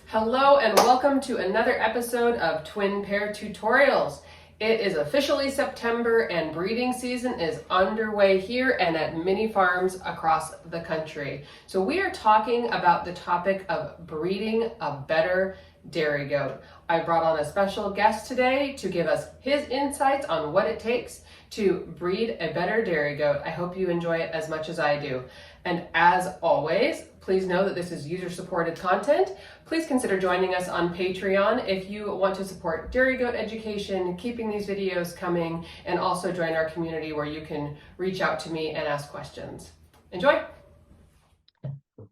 Hello and welcome to another episode of Twin Pair Tutorials. It is officially September and breeding season is underway here and at many farms across the country. So we are talking about the topic of breeding a better dairy goat. I brought on a special guest today to give us his insights on what it takes to breed a better dairy goat. I hope you enjoy it as much as I do. And as always, please know that this is user-supported content. Please consider joining us on Patreon if you want to support dairy goat education, keeping these videos coming, and also join our community where you can reach out to me and ask questions. Enjoy!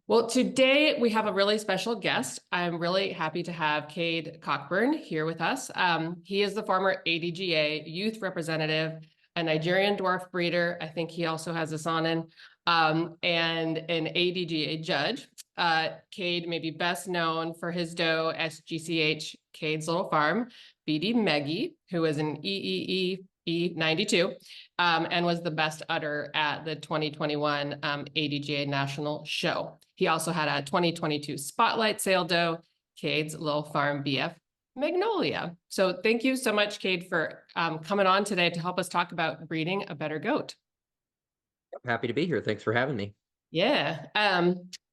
Well, today we have a really special guest. I'm really happy to have Cade Cockburn here with us. He is the former ADGA youth representative, a Nigerian dwarf breeder. I think he also has a Saanen, and an ADGA judge. Cade may be best known for his doe SGCH Cade's Little Farm, BD Meggie, who is an E92, and was the best udder at the 2021 ADGA National Show. He also had a 2022 Spotlight Sale doe, Cade's Little Farm BF Magnolia. So thank you so much, Cade, for coming on today to help us talk about breeding a better goat. Happy to be here. Thanks for having me. Yeah.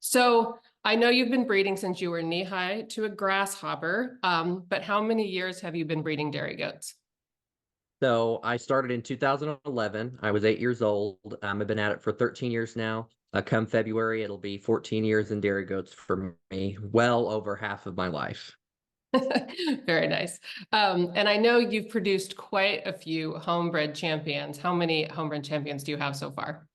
So I know you've been breeding since you were knee-high to a grasshopper, but how many years have you been breeding dairy goats? So I started in 2011. I was 8 years old. I've been at it for 13 years now. Come February, it'll be 14 years in dairy goats for me, well over half of my life. Very nice. And I know you've produced quite a few homebred champions. How many homebred champions do you have so far?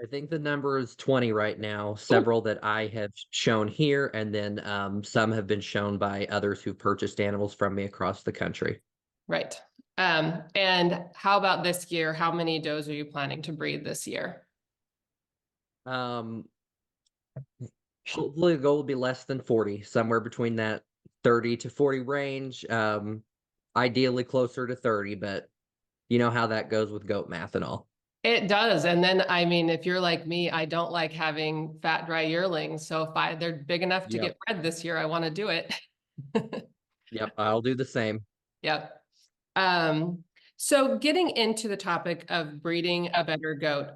I think the number is 20 right now, several that I have shown here, and then some have been shown by others who purchased animals from me across the country. Right. And how about this year? How many does are you planning to breed this year? Hopefully the goal will be less than 40, somewhere between that 30 to 40 range. Ideally closer to 30, but you know how that goes with goat math and all. It does. And then, I mean, if you're like me, I don't like having fat, dry yearlings. So if they're big enough to get bred this year, I want to do it. Yep, I'll do the same. Yep. So getting into the topic of breeding a better goat,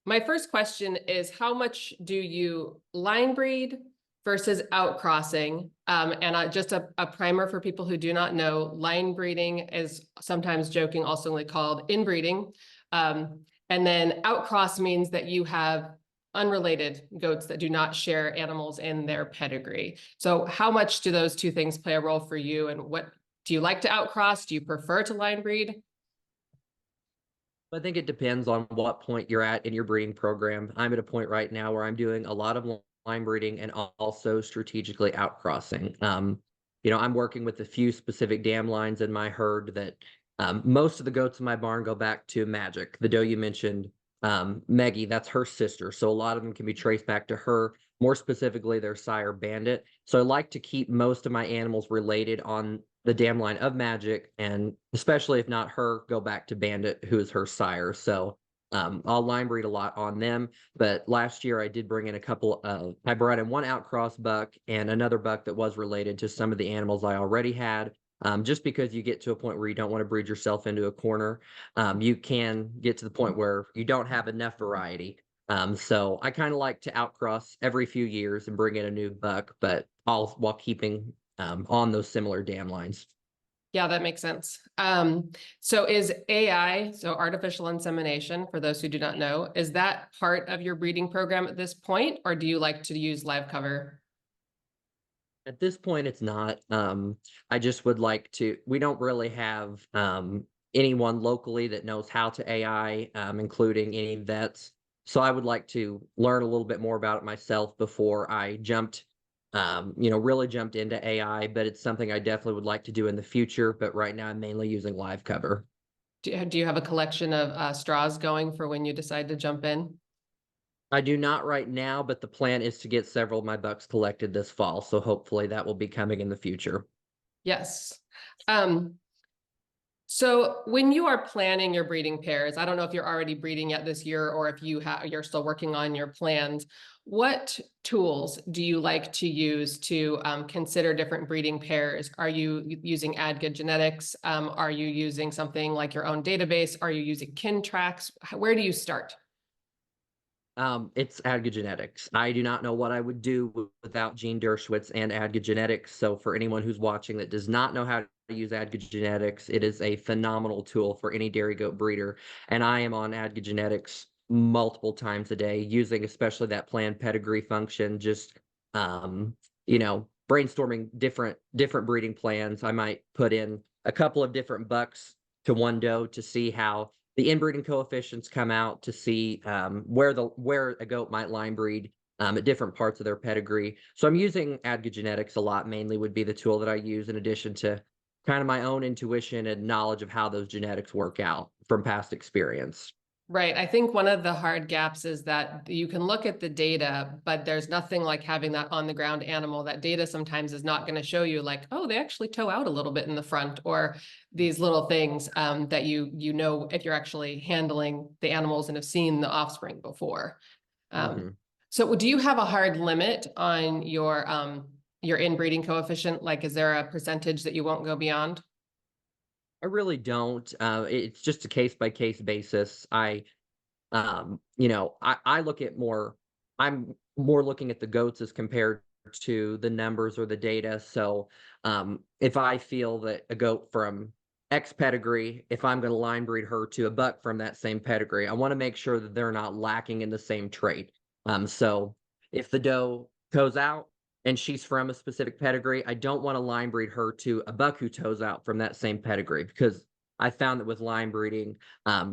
my first question is how much do you line breed versus outcrossing? And just a primer for people who do not know, line breeding is sometimes joking also called inbreeding. And then outcross means that you have unrelated goats that do not share animals in their pedigree. So how much do those two things play a role for you, and what do you like to outcross? Do you prefer to line breed? I think it depends on what point you're at in your breeding program. I'm at a point right now where I'm doing a lot of line breeding and also strategically outcrossing. I'm working with a few specific dam lines in my herd that most of the goats in my barn go back to Magic, the doe you mentioned, Meggie. That's her sister. So a lot of them can be traced back to her, more specifically their sire Bandit. So I like to keep most of my animals related on the dam line of Magic, and especially if not her, go back to Bandit, who is her sire. So I'll line breed a lot on them. But last year I did bring in I brought in one outcross buck and another buck that was related to some of the animals I already had. Just because you get to a point where you don't want to breed yourself into a corner, you can get to the point where you don't have enough variety. So I kind of like to outcross every few years and bring in a new buck, but all while keeping on those similar dam lines. Yeah, that makes sense. So is AI, so artificial insemination, for those who do not know, is that part of your breeding program at this point, or do you like to use live cover? At this point, it's not. I just would like to. We don't really have anyone locally that knows how to AI, including any vets. So I would like to learn a little bit more about it myself before I really jumped into AI. But it's something I definitely would like to do in the future. But right now, I'm mainly using live cover. Do you have a collection of straws going for when you decide to jump in? I do not right now, but the plan is to get several of my bucks collected this fall. So hopefully that will be coming in the future. Yes. So when you are planning your breeding pairs, I don't know if you're already breeding yet this year or if you're still working on your plans. What tools do you like to use to consider different breeding pairs? Are you using AdGa genetics? Are you using something like your own database? Are you using kin tracks? Where do you start? It's AdGa genetics. I do not know what I would do without Gene Dershowitz and AdGa genetics. So for anyone who's watching that does not know how to use AdGa genetics, it is a phenomenal tool for any dairy goat breeder. And I am on AdGa genetics multiple times a day, using especially that planned pedigree function, just brainstorming different breeding plans. I might put in a couple of different bucks to one doe to see how the inbreeding coefficients come out, to see where a goat might line breed at different parts of their pedigree. So I'm using AdGa genetics a lot. Mainly would be the tool that I use, in addition to kind of my own intuition and knowledge of how those genetics work out from past experience. Right. I think one of the hard gaps is that you can look at the data, but there's nothing like having that on the ground animal. That data sometimes is not going to show you like, oh, they actually toe out a little bit in the front, or these little things that you know if you're actually handling the animals and have seen the offspring before. Mhm. So do you have a hard limit on your inbreeding coefficient? Like, is there a percentage that you won't go beyond? I really don't. It's just a case by case basis. I look at I'm more looking at the goats as compared to the numbers or the data. So if I feel that a goat from X pedigree, if I'm going to line breed her to a buck from that same pedigree, I want to make sure that they're not lacking in the same trait. So if the doe goes out and she's from a specific pedigree, I don't want to line breed her to a buck who toes out from that same pedigree, because I found that with line breeding,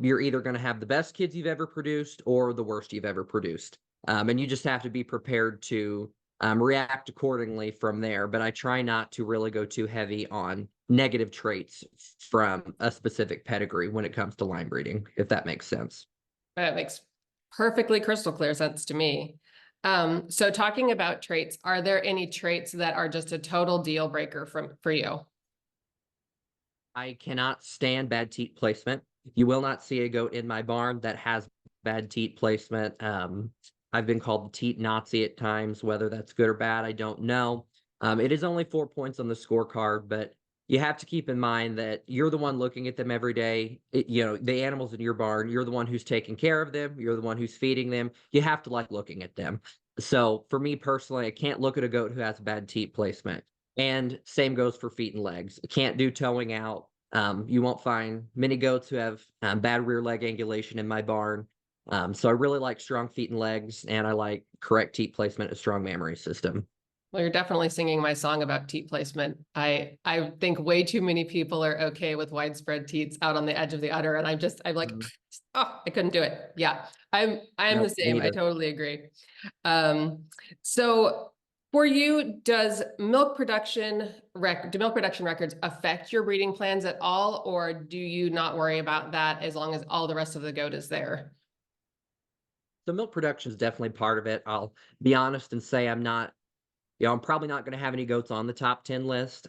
you're either going to have the best kids you've ever produced or the worst you've ever produced. And you just have to be prepared to react accordingly from there. But I try not to really go too heavy on negative traits from a specific pedigree when it comes to line breeding, if that makes sense. That makes perfectly crystal clear sense to me. So talking about traits, are there any traits that are just a total deal breaker for you? I cannot stand bad teat placement. You will not see a goat in my barn that has bad teat placement. I've been called the teat Nazi at times. Whether that's good or bad, I don't know. It is only 4 points on the scorecard, but you have to keep in mind that you're the one looking at them every day. The animals in your barn, you're the one who's taking care of them. You're the one who's feeding them. You have to like looking at them. So for me personally, I can't look at a goat who has bad teat placement. And same goes for feet and legs. Can't do towing out. You won't find many goats who have bad rear leg angulation in my barn. So I really like strong feet and legs, and I like correct teat placement, a strong mammary system. Well, you're definitely singing my song about teat placement. I think way too many people are okay with widespread teats out on the edge of the udder, and I'm like, Mhm. oh, I couldn't do it. Yeah, I'm the Nope, me same. I either. totally agree. Um, so for you, do milk production records affect your breeding plans at all, or do you not worry about that as long as all the rest of the goat is there? So milk production is definitely part of it. I'll be honest and say I'm probably not going to have any goats on the top 10 list.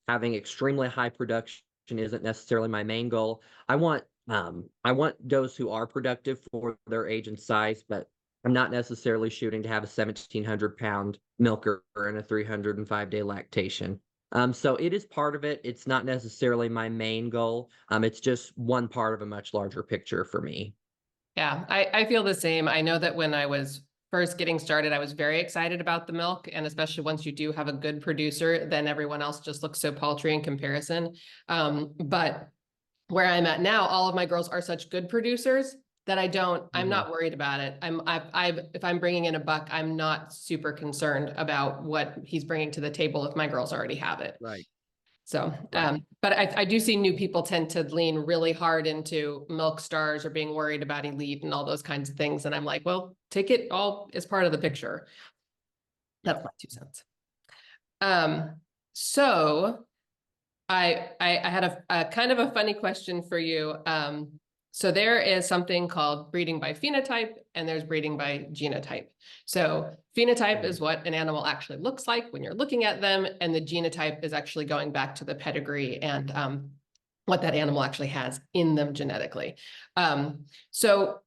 Having extremely high production isn't necessarily my main goal. I want those who are productive for their age and size, but I'm not necessarily shooting to have a 1,700-pound milker and a 305-day lactation. So it is part of it. It's not necessarily my main goal. It's just one part of a much larger picture for me. Yeah, I feel the same. I know that when I was first getting started, I was very excited about the milk. And especially once you do have a good producer, then everyone else just looks so paltry in comparison. But where I'm at now, all of my girls are such good producers that I'm Mhm. not worried about it. If I'm bringing in a buck, I'm not super concerned about what he's bringing to the table if my girls already have it. Right, So, right. but I do see new people tend to lean really hard into milk stars or being worried about elite and all those kinds of things. And I'm like, well, take it all as part of the picture. That's Yep. my 2 cents. Um, so I had a kind of a funny question for you. So there is something called breeding by phenotype and there's breeding by genotype. So phenotype Mhm. is what an animal actually looks like when you're looking at them, and the genotype is actually going back to the pedigree and what that animal actually has in them genetically. So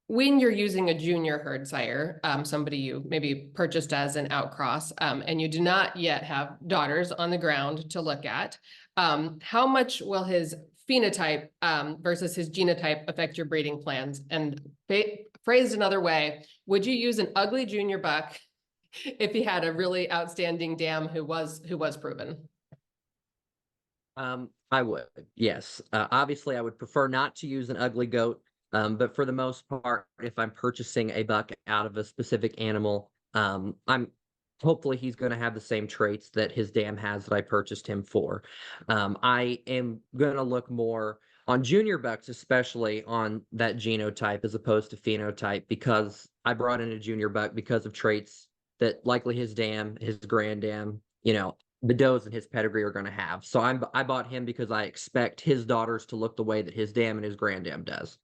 when you're using a junior herd sire, somebody you maybe purchased as an outcross, and you do not yet have daughters on the ground to look at, how much will his phenotype versus his genotype affect your breeding plans? And phrased another way, would you use an ugly junior buck if he had a really outstanding dam who was proven? I would, yes. Obviously, I would prefer not to use an ugly goat, but for the most part, if I'm purchasing a buck out of a specific animal, I'm hopefully he's going to have the same traits that his dam has that I purchased him for. I am going to look more on junior bucks, especially on that genotype as opposed to phenotype, because I brought in a junior buck because of traits that likely his dam, his grand dam, the does in his pedigree are going to have. So I bought him because I expect his daughters to look the way that his dam and his granddam does.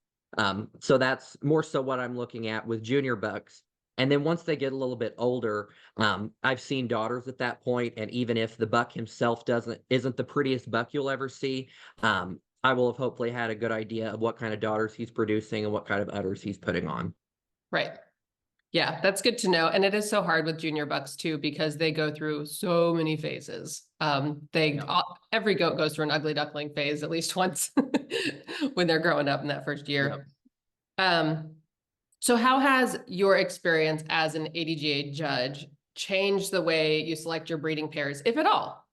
So that's more so what I'm looking at with junior bucks. And then once they get a little bit older, I've seen daughters at that point, and even if the buck himself isn't the prettiest buck you'll ever see, I will have hopefully had a good idea of what kind of daughters he's producing and what kind of udders he's putting on. Right. Yeah, that's good to know. And it is so hard with junior bucks too, because they go through so many phases. Every goat goes through an ugly duckling phase at least once when they're growing up in that first year. So how has your experience as an ADGA judge changed the way you select your breeding pairs, if at all?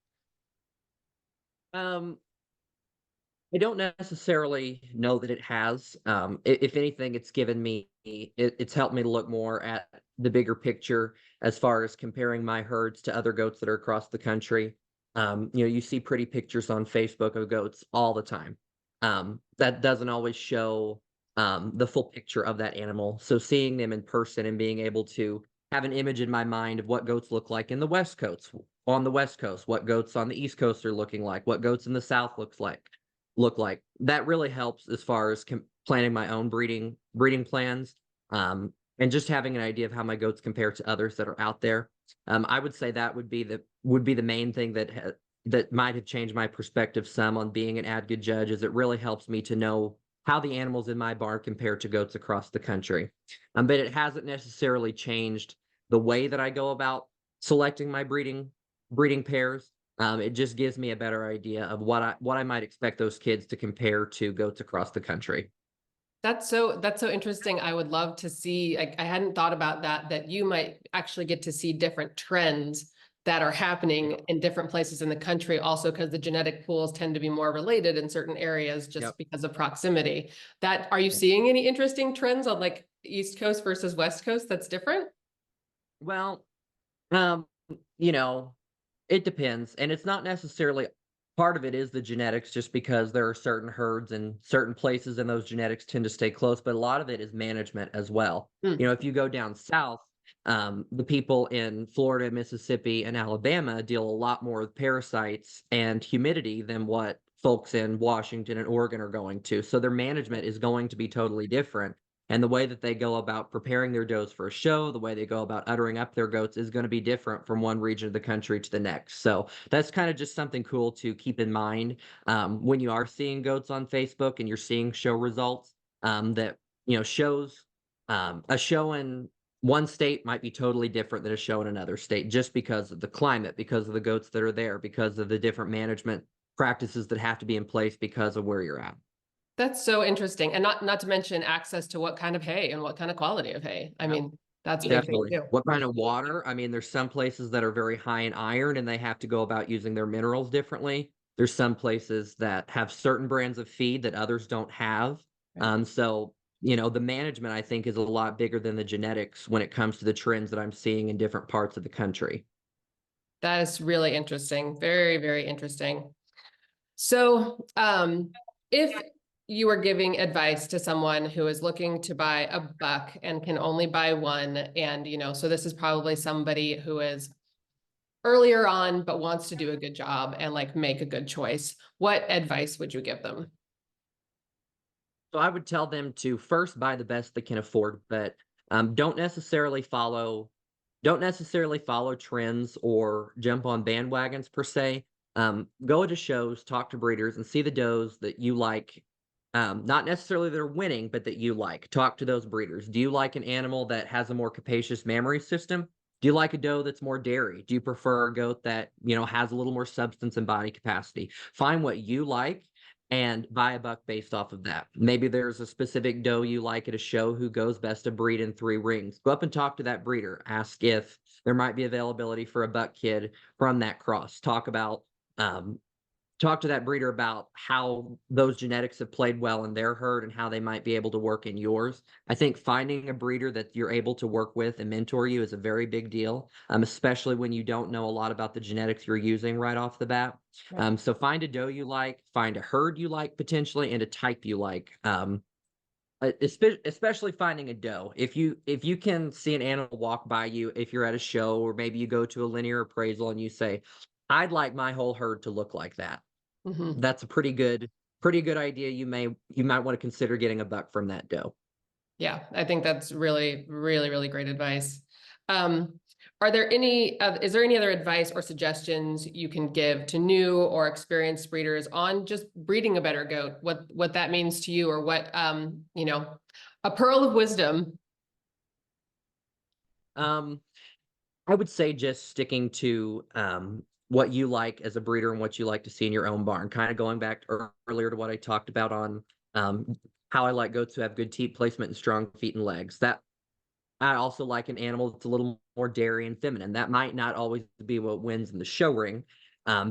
I don't necessarily know that it has. If anything, it's given me, it's helped me to look more at the bigger picture as far as comparing my herds to other goats that are across the country. You see pretty pictures on Facebook of goats all the time. That doesn't always show the full picture of that animal. So seeing them in person and being able to have an image in my mind of what goats look like in the West Coast, on the West Coast, what goats on the East Coast are looking like, what goats in the South look like. That really helps as far as planning my own breeding plans, and just having an idea of how my goats compare to others that are out there. I would say that would be the main thing that might have changed my perspective some on being an ad good judge. Is it really helps me to know how the animals in my barn compare to goats across the country. But it hasn't necessarily changed the way that I go about selecting my breeding pairs. It just gives me a better idea of what I might expect those kids to compare to goats across the country. That's so interesting. I would love to see, I hadn't thought about that you might actually get to see different trends that are happening in different places in the country, also because the genetic pools tend to be more related in certain areas just because of proximity. Are you seeing any interesting trends on like East Coast versus West Coast that's different? Well, um, it depends. And it's not necessarily part of it is the genetics, just because there are certain herds and certain places and those genetics tend to stay close. But a lot of it is management as well. If you go down south, the people in Florida, Mississippi, and Alabama deal a lot more with parasites and humidity than what folks in Washington and Oregon are going to. So their management is going to be totally different. And the way that they go about preparing their does for a show, the way they go about uttering up their goats is going to be different from one region of the country to the next. So that's kind of just something cool to keep in mind when you are seeing goats on Facebook and you're seeing show results, that, shows a show in one state might be totally different than a show in another state, just because of the climate, because of the goats that are there, because of the different management practices that have to be in place because of where you're at. That's so interesting. And not to mention access to what kind of hay and what kind of quality of hay. I mean, that's a big thing Definitely. too. What kind of water? I mean, there's some places that are very high in iron and they have to go about using their minerals differently. There's some places that have certain brands of feed that others don't have. So, the management, I think, is a lot bigger than the genetics when it comes to the trends that I'm seeing in different parts of the country. That is really interesting. Very, very interesting. So, if you were giving advice to someone who is looking to buy a buck and can only buy one, and so this is probably somebody who is earlier on but wants to do a good job and like make a good choice, what advice would you give them? So I would tell them to first buy the best they can afford, but don't necessarily follow trends or jump on bandwagons per se. Go to shows, talk to breeders, and see the does that you like. Not necessarily they're winning, but that you like. Talk to those breeders. Do you like an animal that has a more capacious mammary system? Do you like a doe that's more dairy? Do you prefer a goat that, has a little more substance and body capacity? Find what you like and buy a buck based off of that. Maybe there's a specific doe you like at a show who goes best to breed in 3 rings. Go up and talk to that breeder. Ask if there might be availability for a buck kid from that cross. Talk to that breeder about how those genetics have played well in their herd and how they might be able to work in yours. I think finding a breeder that you're able to work with and mentor you is a very big deal, especially when you don't know a lot about the genetics you're using right off the bat. So find a doe you like, find a herd you like potentially, and a type you like. Especially finding a doe. If you can see an animal walk by you, if you're at a show or maybe you go to a linear appraisal and you say, I'd like my whole herd to look like that. Mm-hmm. That's a pretty good idea. You might want to consider getting a buck from that doe. Yeah, I think that's really, really, really great advice. Are there any, is there any other advice or suggestions you can give to new or experienced breeders on just breeding a better goat? What that means to you, or what, a pearl of wisdom? I would say just sticking to what you like as a breeder and what you like to see in your own barn. Kind of going back earlier to what I talked about on how I like goats who have good teat placement and strong feet and legs. That I also like an animal that's a little more dairy and feminine. That might not always be what wins in the show ring,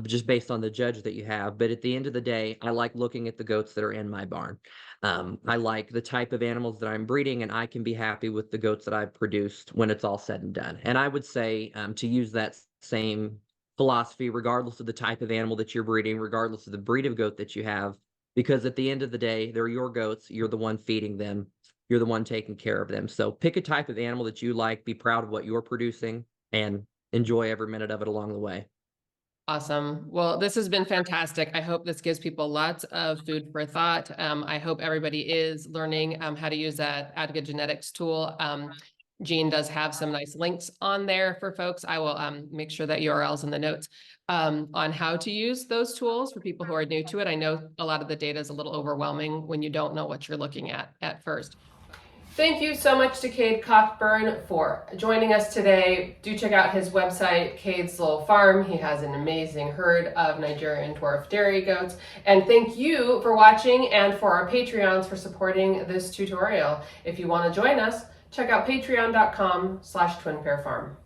just based on the judge that you have. But at the end of the day, I like looking at the goats that are in my barn. I like the type of animals that I'm breeding, and I can be happy with the goats that I've produced when it's all said and done. And I would say to use that same philosophy, regardless of the type of animal that you're breeding, regardless of the breed of goat that you have, because at the end of the day, they're your goats. You're the one feeding them. You're the one taking care of them. So pick a type of animal that you like, be proud of what you're producing, and enjoy every minute of it along the way. Awesome. Well, this has been fantastic. I hope this gives people lots of food for thought. I hope everybody is learning how to use that Adga Genetics tool. Jean does have some nice links on there for folks. I will make sure that URL's in the notes on how to use those tools for people who are new to it. I know a lot of the data is a little overwhelming when you don't know what you're looking at first. Thank you so much to Cade Cockburn for joining us today. Do check out his website, Cade's Little Farm. He has an amazing herd of Nigerian dwarf dairy goats. And thank you for watching, and for our Patreons for supporting this tutorial. If you want to join us, check out patreon.com/twinpairfarm.